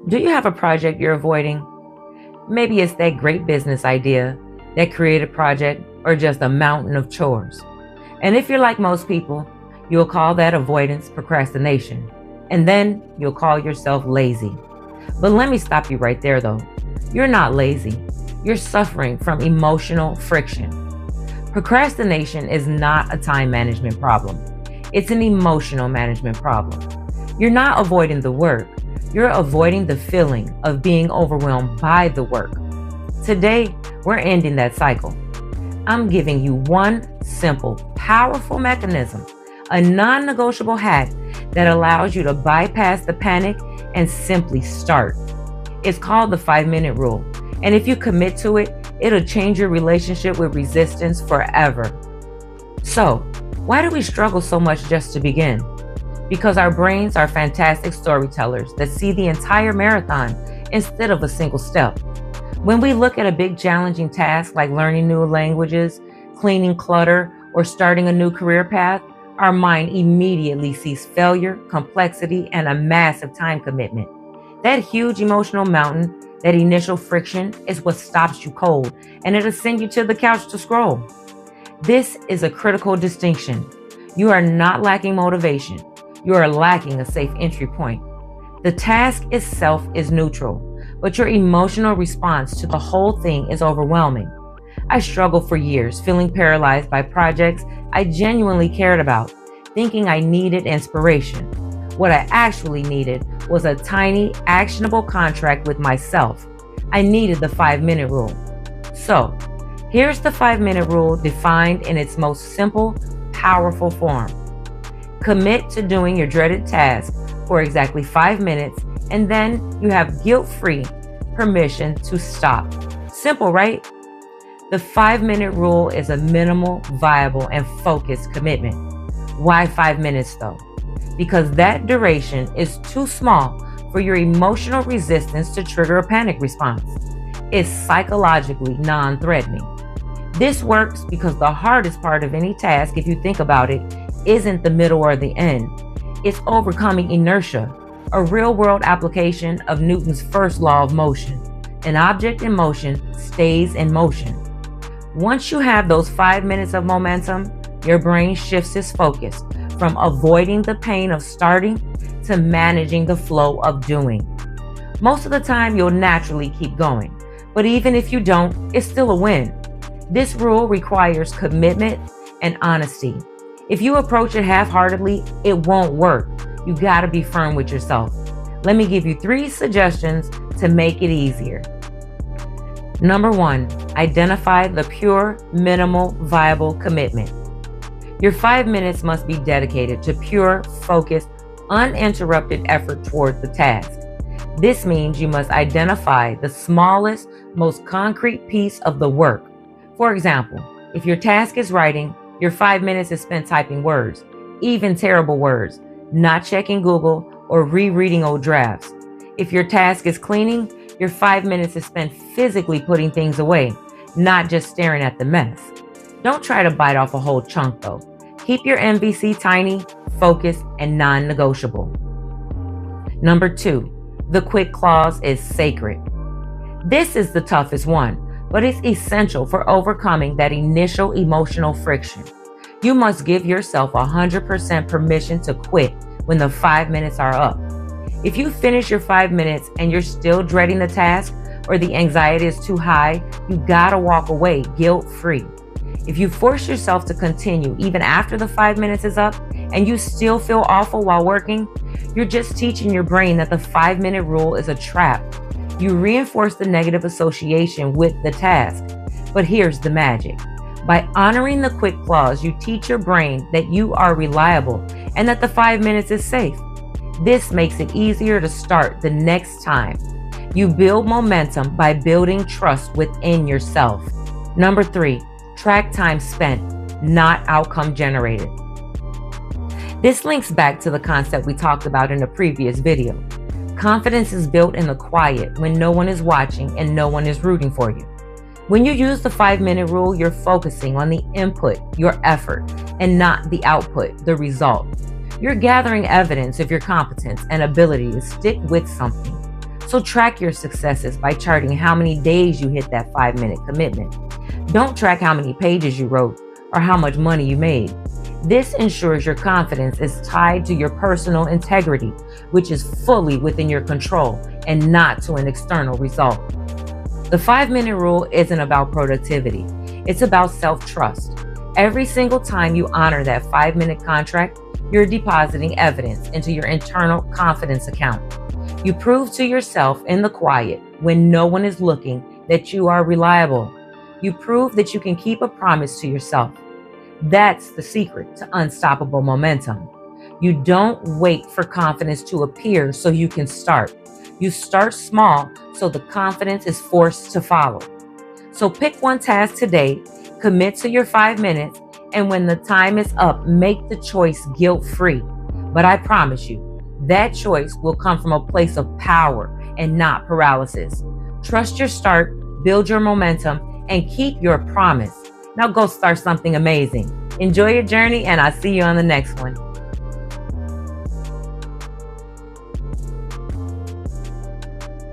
Do you have a project you're avoiding? Maybe it's that great business idea, that creative project, or just a mountain of chores. And if you're like most people, you'll call that avoidance procrastination. And then you'll call yourself lazy. But let me stop you right there though. You're not lazy. You're suffering from emotional friction. Procrastination is not a time management problem. It's an emotional management problem. You're not avoiding the work. You're avoiding the feeling of being overwhelmed by the work. Today, we're ending that cycle. I'm giving you one simple, powerful mechanism, a non-negotiable hack that allows you to bypass the panic and simply start. It's called the 5-minute rule. And if you commit to it, it'll change your relationship with resistance forever. So, why do we struggle so much just to begin? Because our brains are fantastic storytellers that see the entire marathon instead of a single step. When we look at a big challenging task like learning new languages, cleaning clutter, or starting a new career path, our mind immediately sees failure, complexity, and a massive time commitment. That huge emotional mountain, that initial friction, is what stops you cold, and it'll send you to the couch to scroll. This is a critical distinction. You are not lacking motivation. You are lacking a safe entry point. The task itself is neutral, but your emotional response to the whole thing is overwhelming. I struggled for years, feeling paralyzed by projects I genuinely cared about, thinking I needed inspiration. What I actually needed was a tiny, actionable contract with myself. I needed the 5-minute rule. So, here's the 5-minute rule defined in its most simple, powerful form. Commit to doing your dreaded task for exactly 5 minutes, and then you have guilt-free permission to stop. Simple, right? The 5-minute rule is a minimal, viable, and focused commitment. Why 5 minutes though? Because that duration is too small for your emotional resistance to trigger a panic response. It's psychologically non-threatening. This works because the hardest part of any task, if you think about it, isn't the middle or the end. It's overcoming inertia, a real-world application of Newton's first law of motion. An object in motion stays in motion. Once you have those 5 minutes of momentum, your brain shifts its focus from avoiding the pain of starting to managing the flow of doing. Most of the time, you'll naturally keep going, but even if you don't, it's still a win. This rule requires commitment and honesty. If you approach it half-heartedly, it won't work. You gotta be firm with yourself. Let me give you 3 suggestions to make it easier. Number 1, identify the pure, minimal, viable commitment. Your 5 minutes must be dedicated to pure, focused, uninterrupted effort towards the task. This means you must identify the smallest, most concrete piece of the work. For example, if your task is writing, your 5 minutes is spent typing words, even terrible words, not checking Google or rereading old drafts. If your task is cleaning, your 5 minutes is spent physically putting things away, not just staring at the mess. Don't try to bite off a whole chunk though. Keep your MVC tiny, focused, and non-negotiable. Number 2, the quit clause is sacred. This is the toughest one, but it's essential for overcoming that initial emotional friction. You must give yourself 100% permission to quit when the 5 minutes are up. If you finish your 5 minutes and you're still dreading the task or the anxiety is too high, you gotta walk away guilt-free. If you force yourself to continue even after the 5 minutes is up and you still feel awful while working, you're just teaching your brain that the 5-minute rule is a trap. You reinforce the negative association with the task. But here's the magic. By honoring the quit clause, you teach your brain that you are reliable and that the 5 minutes is safe. This makes it easier to start the next time. You build momentum by building trust within yourself. Number 3, track time spent, not outcome generated. This links back to the concept we talked about in a previous video. Confidence is built in the quiet when no one is watching and no one is rooting for you. When you use the 5-minute rule, you're focusing on the input, your effort, and not the output, the result. You're gathering evidence of your competence and ability to stick with something. So track your successes by charting how many days you hit that 5-minute commitment. Don't track how many pages you wrote or how much money you made. This ensures your confidence is tied to your personal integrity, which is fully within your control and not to an external result. The 5-minute rule isn't about productivity. It's about self-trust. Every single time you honor that 5-minute contract, you're depositing evidence into your internal confidence account. You prove to yourself in the quiet, when no one is looking, that you are reliable. You prove that you can keep a promise to yourself. That's the secret to unstoppable momentum. You don't wait for confidence to appear so you can start. You start small so the confidence is forced to follow. So pick one task today, commit to your 5 minutes, and when the time is up, make the choice guilt-free. But I promise you, that choice will come from a place of power and not paralysis. Trust your start, build your momentum, and keep your promise. Now go start something amazing. Enjoy your journey, and I'll see you on the next one.